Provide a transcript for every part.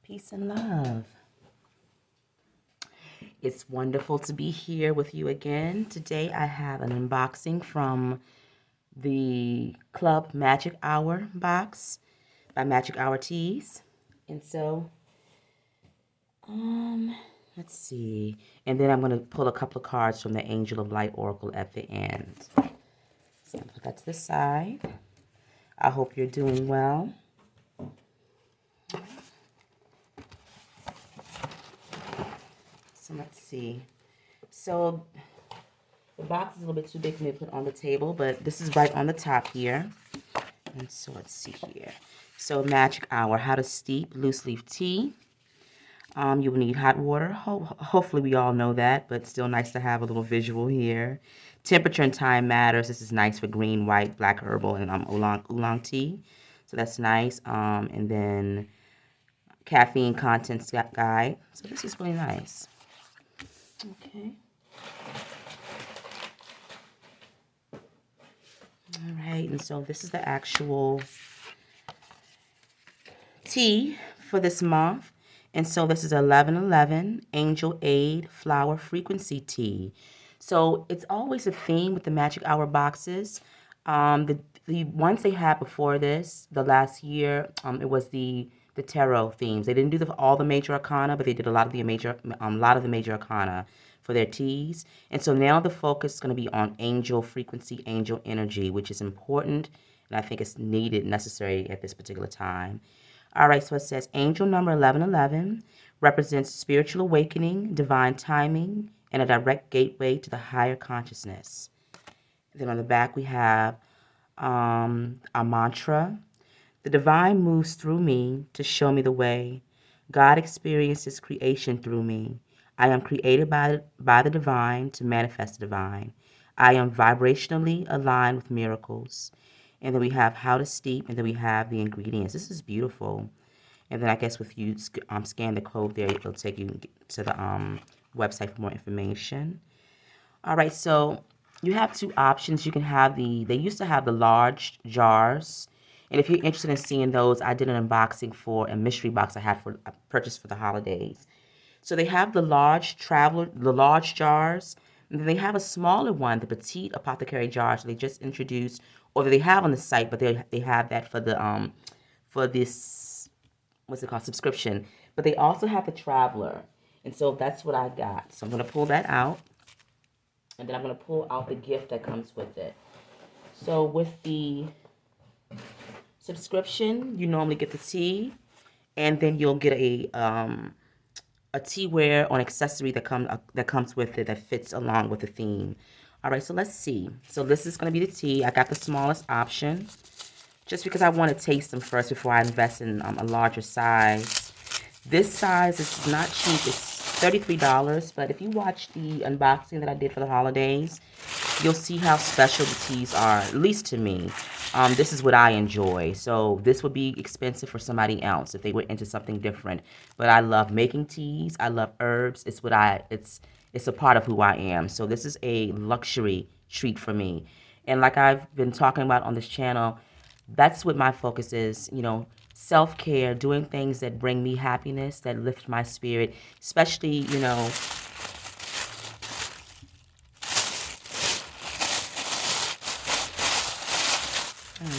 Peace and love. It's wonderful to be here with you again. Today I have an unboxing from the Club Magic Hour box by Magic Hour Teas. And so, let's see. And then I'm going to pull a couple of cards from the Angel of Light Oracle at the end. So I'll put that to the side. I hope you're doing well. So let's see. So the box is a little bit too big for me to put on the table, but this is right on the top here. And so let's see here. So Magic Hour, how to steep loose leaf tea. You will need hot water. Hopefully we all know that, but still nice to have a little visual here. Temperature and time matters. This is nice for green, white, black herbal, and oolong tea. So that's nice. And then caffeine contents guide. So this is really nice. Okay. All right, and so this is the actual tea for this month. And so this is 1111 Angel Aid Flower Frequency Tea. So it's always a theme with the Magic Hour boxes. The ones they had before this, the last year, it was the tarot themes. They didn't do all the major arcana, but they did a lot of the major arcana for their teas. And so now the focus is going to be on angel frequency, angel energy, which is important, and I think it's needed, necessary at this particular time. All right, so it says angel number 1111 represents spiritual awakening, divine timing, and a direct gateway to the higher consciousness. Then on the back we have a mantra. The divine moves through me to show me the way. God experiences creation through me. I am created by the divine to manifest the divine. I am vibrationally aligned with miracles. And then we have how to steep, and then we have the ingredients. This is beautiful. And then I guess if you scan the code there, it'll take you to the website for more information. All right, so you have two options. You can have they used to have the large jars. And if you're interested in seeing those, I did an unboxing for a mystery box I purchased for the holidays. So they have the large jars, and then they have a smaller one, the petite apothecary jars they just introduced, or that they have on the site, but they have that for the for this, what's it called, subscription. But they also have the traveler, and so that's what I got. So I'm gonna pull that out, and then I'm gonna pull out the gift that comes with it. So with the subscription, you normally get the tea, and then you'll get a teaware or an accessory that comes with it that fits along with the theme. All right, so let's see. So this is going to be the tea. I got the smallest option just because I want to taste them first before I invest in a larger size. This size is not cheap. It's $33, but if you watch the unboxing that I did for the holidays, you'll see how special the teas are, at least to me. This is what I enjoy. So this would be expensive for somebody else if they were into something different. But I love making teas. I love herbs. It's a part of who I am. So this is a luxury treat for me. And like I've been talking about on this channel, that's what my focus is, self-care, doing things that bring me happiness, that lift my spirit, especially, all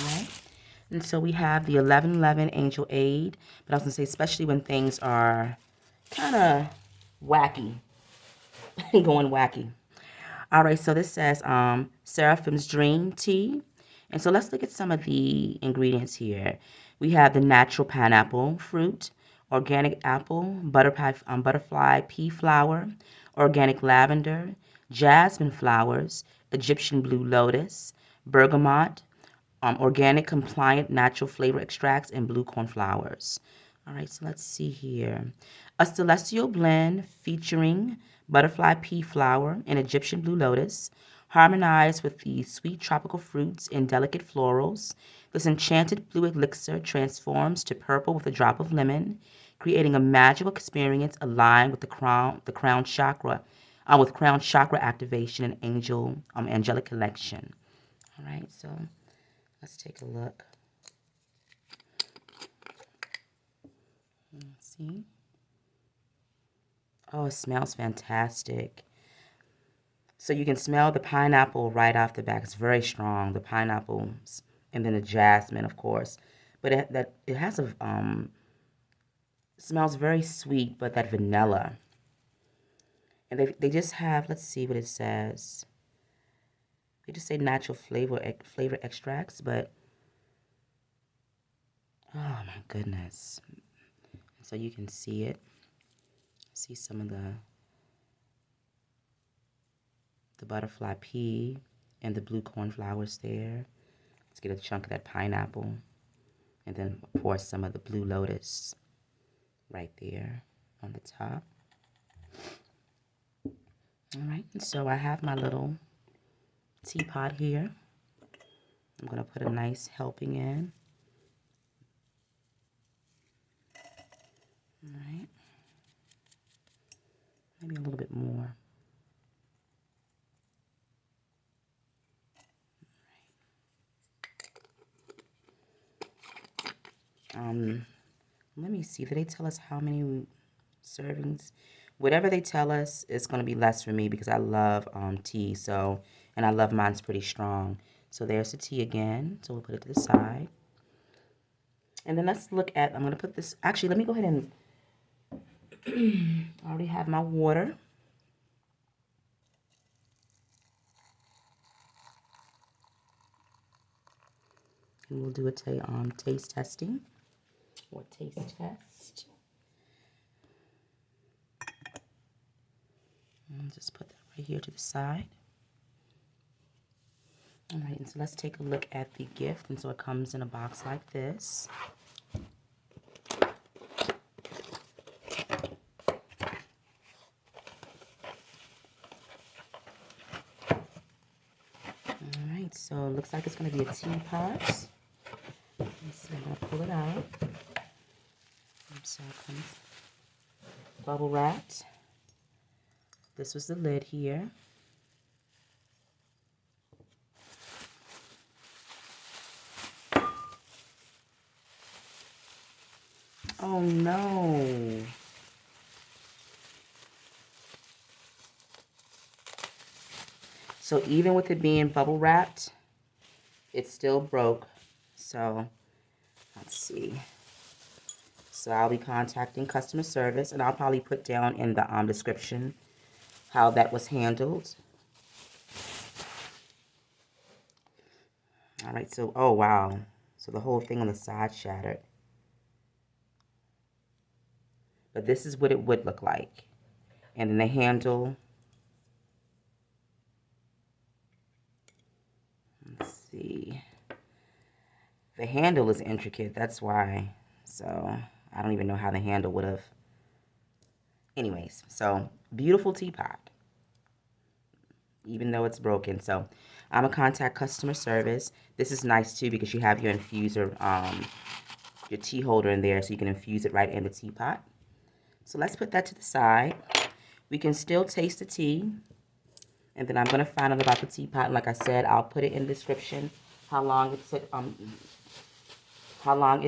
right. And so we have the 1111 Angel Aid, but I was going to say especially when things are kind of wacky, going wacky. All right, so this says Seraphim's Dream Tea. And so let's look at some of the ingredients here. We have the natural pineapple fruit, organic apple, butterfly pea flower, organic lavender, jasmine flowers, Egyptian Blue Lotus, bergamot, organic compliant natural flavor extracts, and blue corn flowers. All right, so let's see here. A celestial blend featuring butterfly pea flower and Egyptian blue lotus, harmonized with the sweet tropical fruits and delicate florals. This enchanted blue elixir transforms to purple with a drop of lemon, creating a magical experience aligned with the crown chakra, with crown chakra activation and angelic collection. All right, so let's take a look. See? Oh, it smells fantastic. So you can smell the pineapple right off the back. It's very strong, the pineapples, and then the jasmine, of course. But it has a smells very sweet, but that vanilla. And they just have, let's see what it says. They just say natural flavor extracts, but oh my goodness. So you can see it. See some of the butterfly pea and the blue cornflowers there. Let's get a chunk of that pineapple. And then, of course, some of the blue lotus right there on the top. All right, and so I have my little teapot here. I'm going to put a nice helping in. All right. Maybe a little bit more. Let me see. Did they tell us how many servings? Whatever they tell us, it's going to be less for me because I love tea. So, and I love mine's pretty strong. So there's the tea again. So we'll put it to the side. And then let's look at, I'm going to put this, actually, let me go ahead and, I already have my water. And we'll do a taste testing or taste test. And just put that right here to the side. All right, and so let's take a look at the gift. And so it comes in a box like this. All right, so it looks like it's going to be a teapot. So I'm going to pull it out. So it comes bubble wrapped. This was the lid here. Oh no. So even with it being bubble wrapped, it still broke. So let's see. So I'll be contacting customer service, and I'll probably put down in the description how that was handled. All right, so, oh wow. So the whole thing on the side shattered. But this is what it would look like. And then the handle. Let's see. The handle is intricate, that's why. So I don't even know how the handle would have. Anyways, so beautiful teapot, even though it's broken. So I'm going to contact customer service. This is nice too because you have your infuser, your tea holder in there so you can infuse it right in the teapot. So let's put that to the side. We can still taste the tea. And then I'm going to find out about the teapot. And like I said, I'll put it in the description how long it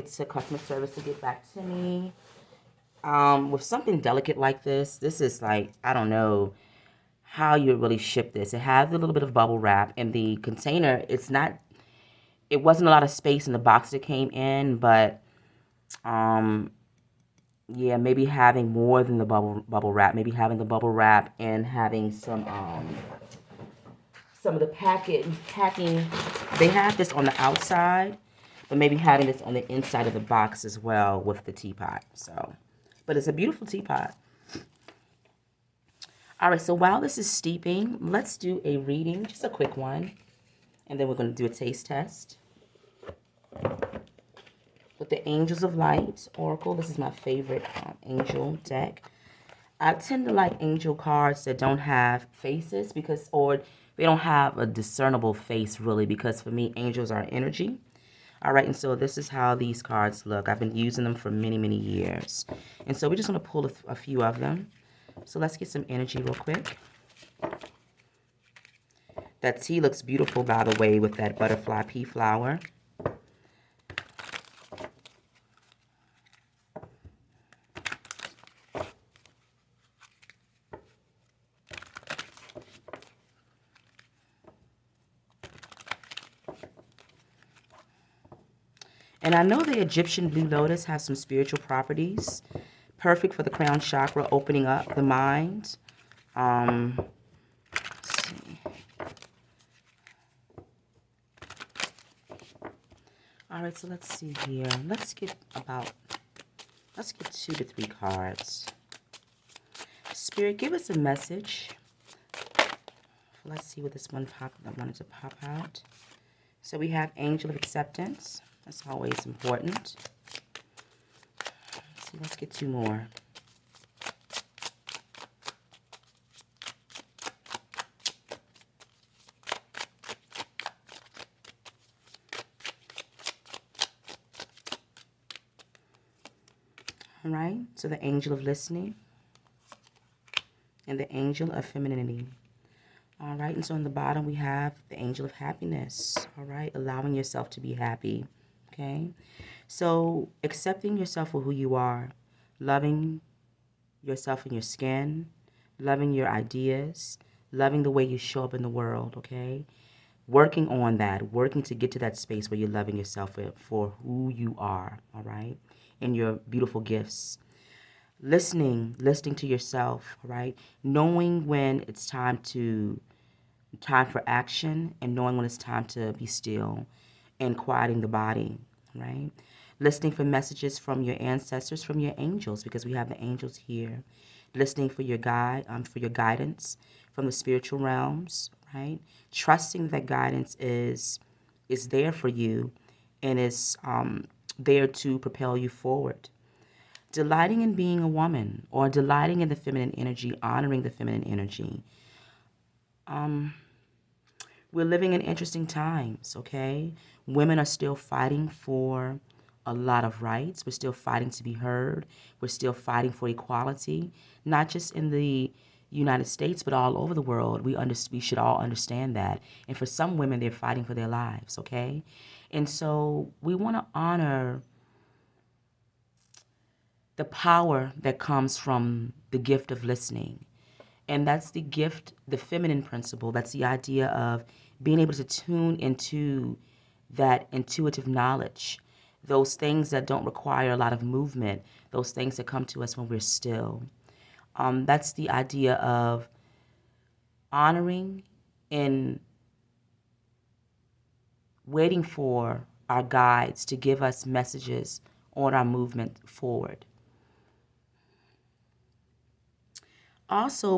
took customer service to get back to me. With something delicate like this is like, I don't know how you really ship this. It has a little bit of bubble wrap, and the container, it wasn't a lot of space in the box it came in, but yeah, maybe having more than the bubble wrap, maybe having the bubble wrap and having some of the packing. They have this on the outside, but maybe having this on the inside of the box as well with the teapot. So, but it's a beautiful teapot. All right, so while this is steeping, let's do a reading, just a quick one, and then we're going to do a taste test. With the Angels of Light Oracle, this is my favorite angel deck. I tend to like angel cards that don't have faces or they don't have a discernible face really, because for me, angels are energy. All right, and so this is how these cards look. I've been using them for many, many years. And so we're just going to pull a few of them. So let's get some energy real quick. That tea looks beautiful, by the way, with that butterfly pea flower. And I know the Egyptian Blue Lotus has some spiritual properties, perfect for the crown chakra, opening up the mind. Let's see. All right, so let's see here. Let's get 2 to 3 cards. Spirit, give us a message. Let's see what this one wanted to pop out. So we have Angel of Acceptance. That's always important. Let's see, let's get 2 more. All right, so the Angel of Listening and the Angel of Femininity. All right, and so on the bottom we have the Angel of Happiness. All right, allowing yourself to be happy. Okay, so accepting yourself for who you are, loving yourself in your skin, loving your ideas, loving the way you show up in the world. Okay, working on that, working to get to that space where you're loving yourself for who you are. All right, and your beautiful gifts. Listening to yourself, all right? Knowing when it's time for action and knowing when it's time to be still and quieting the body, right? Listening for messages from your ancestors, from your angels, because we have the angels here. Listening for your for your guidance from the spiritual realms, right? Trusting that guidance is there for you and is there to propel you forward. Delighting in being a woman or delighting in the feminine energy, honoring the feminine energy. We're living in interesting times, okay? Women are still fighting for a lot of rights. We're still fighting to be heard. We're still fighting for equality, not just in the United States, but all over the world. We should all understand that. And for some women, they're fighting for their lives, okay? And so we want to honor the power that comes from the gift of listening. And that's the gift, the feminine principle. That's the idea of being able to tune into that intuitive knowledge, those things that don't require a lot of movement, those things that come to us when we're still. That's the idea of honoring and waiting for our guides to give us messages on our movement forward. Also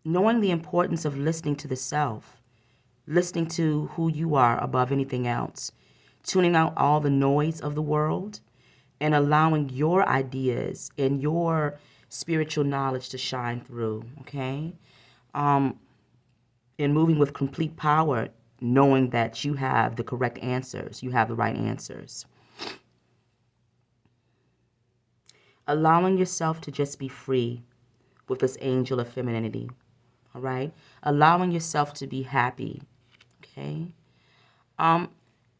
knowing the importance of listening to the self, listening to who you are above anything else, tuning out all the noise of the world, and allowing your ideas and your spiritual knowledge to shine through, okay? And moving with complete power, knowing that you have the correct answers, you have the right answers. Allowing yourself to just be free with this angel of femininity, all right? Allowing yourself to be happy, okay?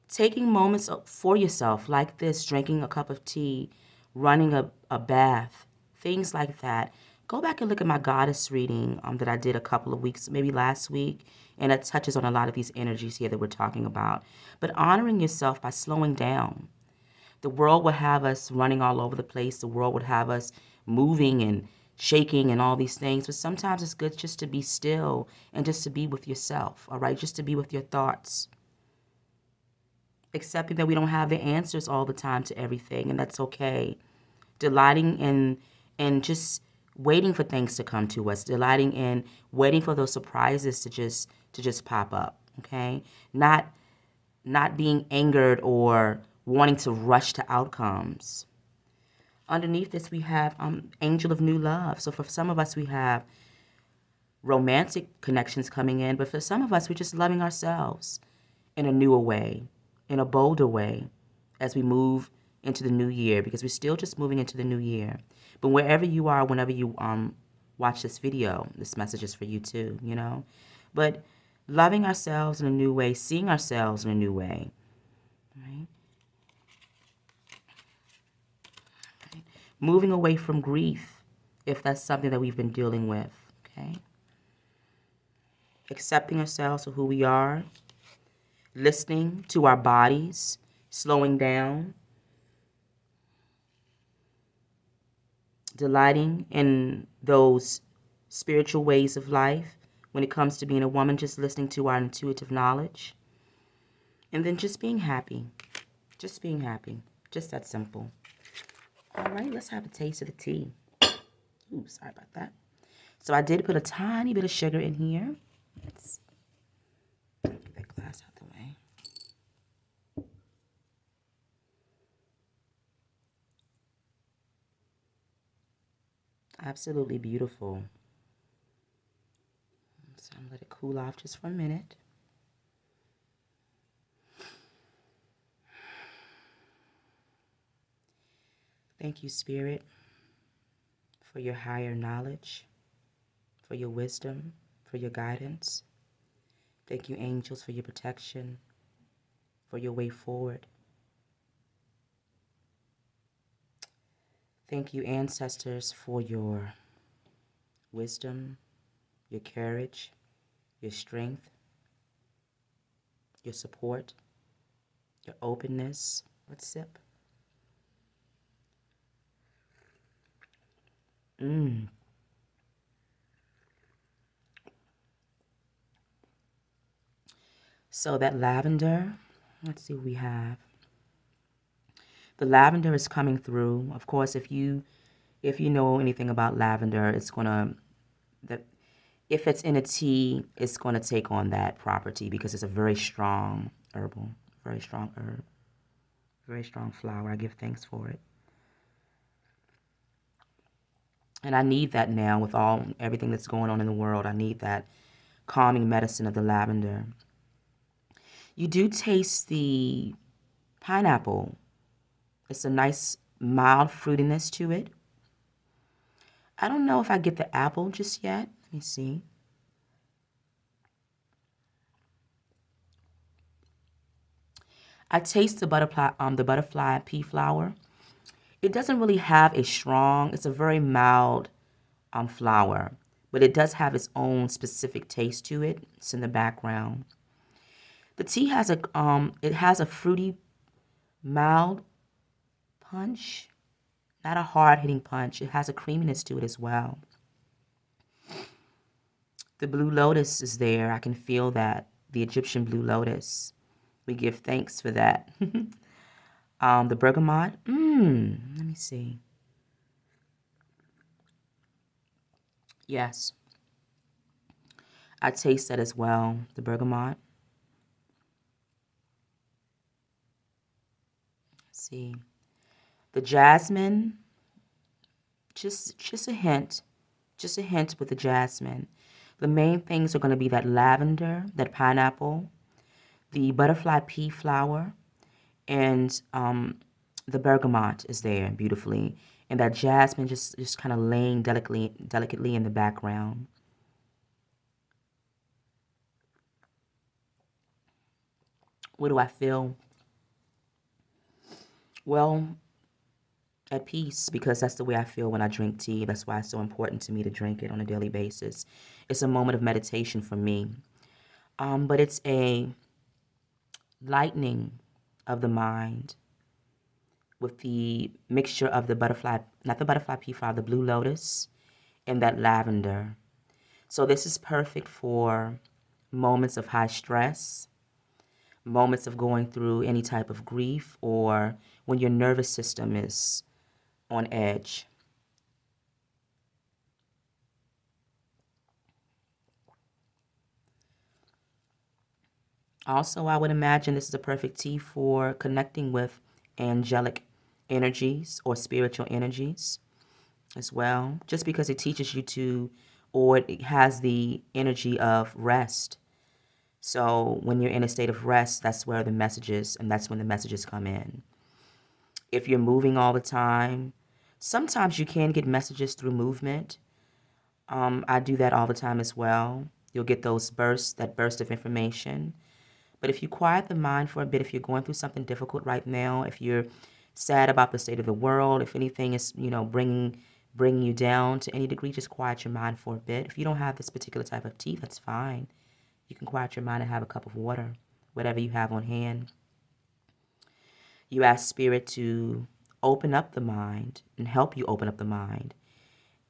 Taking moments for yourself like this, drinking a cup of tea, running a bath, things like that. Go back and look at my goddess reading that I did a couple of weeks, maybe last week, and it touches on a lot of these energies here that we're talking about. But honoring yourself by slowing down. The world would have us running all over the place. The world would have us moving and shaking and all these things. But sometimes it's good just to be still and just to be with yourself, all right? Just to be with your thoughts. Accepting that we don't have the answers all the time to everything, and that's okay. Delighting in just waiting for things to come to us. Delighting in waiting for those surprises to just pop up, okay? Not being angered or wanting to rush to outcomes. Underneath this, we have Angel of New Love. So for some of us, we have romantic connections coming in, but for some of us, we're just loving ourselves in a newer way, in a bolder way, as we move into the new year, because we're still just moving into the new year. But wherever you are, whenever you watch this video, this message is for you too, you know? But loving ourselves in a new way, seeing ourselves in a new way, right? Moving away from grief, if that's something that we've been dealing with, okay? accepting ourselves for who we are, listening to our bodies, slowing down, delighting in those spiritual ways of life when it comes to being a woman, just listening to our intuitive knowledge, and then just being happy. Just being happy. Just that simple. All right, let's have a taste of the tea. Ooh, sorry about that. So I did put a tiny bit of sugar in here. Let's get that glass out the way. Absolutely beautiful. So I'm gonna let it cool off just for a minute. Thank you, Spirit, for your higher knowledge, for your wisdom, for your guidance. Thank you, angels, for your protection, for your way forward. Thank you, ancestors, for your wisdom, your courage, your strength, your support, your openness. Let's sip. So that lavender, let's see what we have. The lavender is coming through. Of course, if you know anything about lavender, it's gonna if it's in a tea, it's gonna take on that property because it's a very strong herbal, very strong herb, very strong flower. I give thanks for it. And I need that now with everything that's going on in the world. I need that calming medicine of the lavender. You do taste the pineapple. It's a nice mild fruitiness to it. I don't know if I get the apple just yet. Let me see. I taste the butterfly pea flower. It doesn't really have a strong, it's a very mild flower, but it does have its own specific taste to it. It's in the background. The tea has it has a fruity, mild punch, not a hard-hitting punch. It has a creaminess to it as well. The blue lotus is there. I can feel that. The Egyptian blue lotus. We give thanks for that. The bergamot. Let me see. Yes. I taste that as well. The bergamot. Let's see. The jasmine. Just a hint. Just a hint with the jasmine. The main things are going to be that lavender, that pineapple, the butterfly pea flower, and the bergamot is there beautifully, and that jasmine just kind of laying delicately in the background. What do I feel? Well, at peace, because that's the way I feel when I drink tea. That's why it's so important to me to drink it on a daily basis. It's a moment of meditation for me. But it's a lightening of the mind with the mixture of the butterfly, not the butterfly pea flower, the blue lotus, and that lavender. So this is perfect for moments of high stress, moments of going through any type of grief, or when your nervous system is on edge. Also, I would imagine this is a perfect tea for connecting with angelic energies or spiritual energies as well, just because it teaches you to, or it has the energy of rest. So when you're in a state of rest, that's where the messages, and that's when the messages come in. If you're moving all the time, sometimes you can get messages through movement. I do that all the time as well. You'll get those bursts, that burst of information. But if you quiet the mind for a bit, if you're going through something difficult right now, if you're sad about the state of the world, if anything is, bringing you down to any degree, just quiet your mind for a bit. If you don't have this particular type of tea, that's fine. You can quiet your mind and have a cup of water, whatever you have on hand. You ask Spirit to open up the mind and help you open up the mind.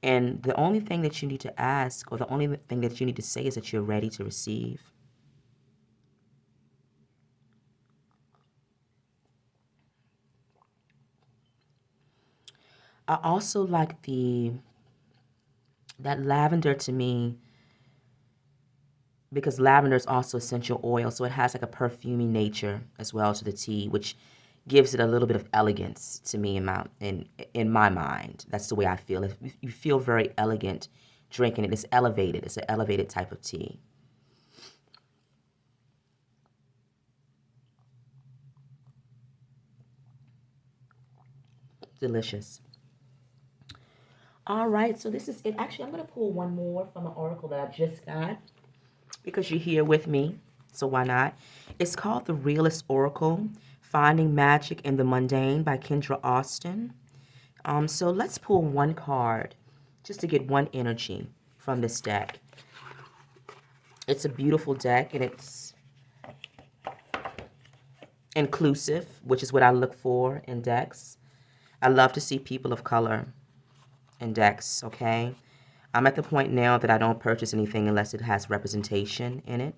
And the only thing that you need to ask, or the only thing that you need to say, is that you're ready to receive. I also like that lavender to me, because lavender is also essential oil, so it has like a perfumey nature as well to the tea, which gives it a little bit of elegance to me in my mind. That's the way I feel. You feel very elegant drinking it. It's elevated. It's an elevated type of tea. Delicious. All right, so this is it. Actually, I'm going to pull one more from an oracle that I just got, because you're here with me, so why not? It's called The Realist Oracle, Finding Magic in the Mundane by Kendra Austin. So let's pull one card just to get one energy from this deck. It's a beautiful deck, and it's inclusive, which is what I look for in decks. I love to see people of color in decks, okay? I'm at the point now that I don't purchase anything unless it has representation in it.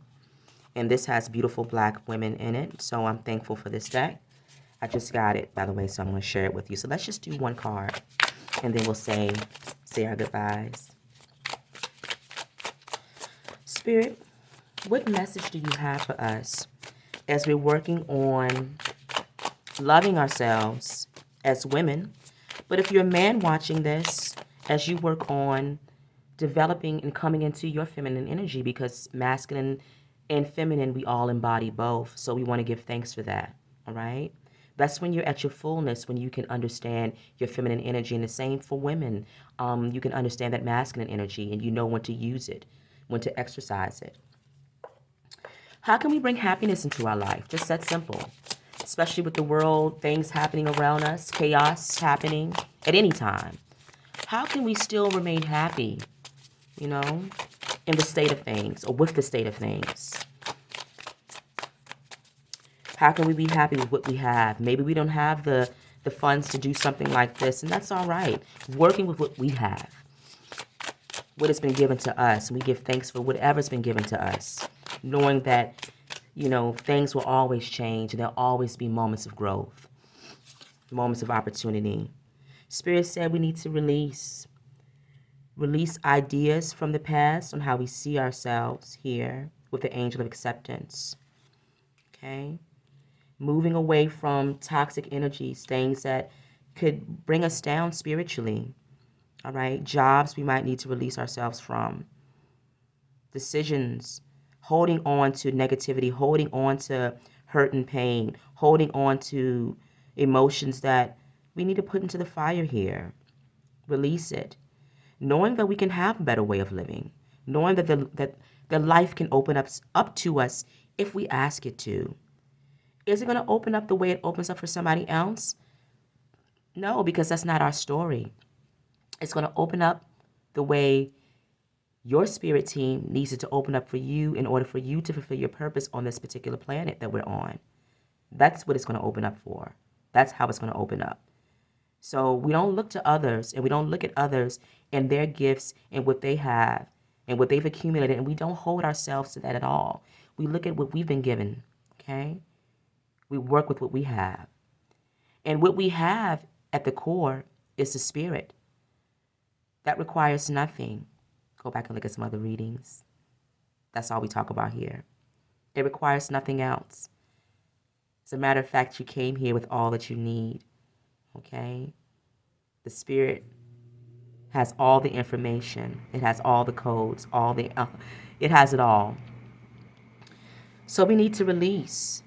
And this has beautiful black women in it, so I'm thankful for this deck. I just got it, by the way, so I'm going to share it with you. So let's just do one card, and then we'll say our goodbyes. Spirit, what message do you have for us as we're working on loving ourselves as women? But if you're a man watching this, as you work on developing and coming into your feminine energy, because masculine and feminine, we all embody both. So we want to give thanks for that, all right? That's when you're at your fullness, when you can understand your feminine energy. And the same for women. You can understand that masculine energy, and you know when to use it, when to exercise it. How can we bring happiness into our life? Just that simple. Especially with the world, things happening around us, chaos happening at any time. How can we still remain happy, in the state of things, or with the state of things? How can we be happy with what we have? Maybe we don't have the funds to do something like this, and that's all right. Working with what we have, what has been given to us, and we give thanks for whatever's been given to us, knowing that, things will always change, and there'll always be moments of growth, moments of opportunity. Spirit said we need to release ideas from the past on how we see ourselves here with the angel of acceptance. Okay? Moving away from toxic energies, things that could bring us down spiritually. All right? Jobs we might need to release ourselves from. Decisions, holding on to negativity, holding on to hurt and pain, holding on to emotions that we need to put into the fire here. Release it. Knowing that we can have a better way of living. Knowing that the life can open up to us if we ask it to. Is it going to open up the way it opens up for somebody else? No, because that's not our story. It's going to open up the way your spirit team needs it to open up for you in order for you to fulfill your purpose on this particular planet that we're on. That's what it's going to open up for. That's how it's going to open up. So we don't look to others, and we don't look at others and their gifts and what they have and what they've accumulated, and we don't hold ourselves to that at all. We look at what we've been given, okay? We work with what we have. And what we have at the core is the spirit. That requires nothing. Go back and look at some other readings. That's all we talk about here. It requires nothing else. As a matter of fact, you came here with all that you need, okay? The spirit has all the information. It has all the codes, it has it all. So we need to release.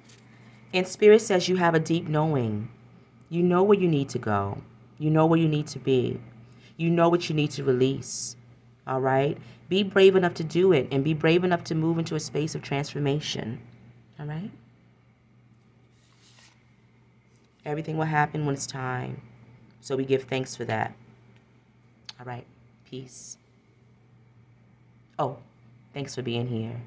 And spirit says you have a deep knowing. You know where you need to go. You know where you need to be. You know what you need to release. All right? Be brave enough to do it, and be brave enough to move into a space of transformation. All right? Everything will happen when it's time. So we give thanks for that. All right. Peace. Oh, thanks for being here.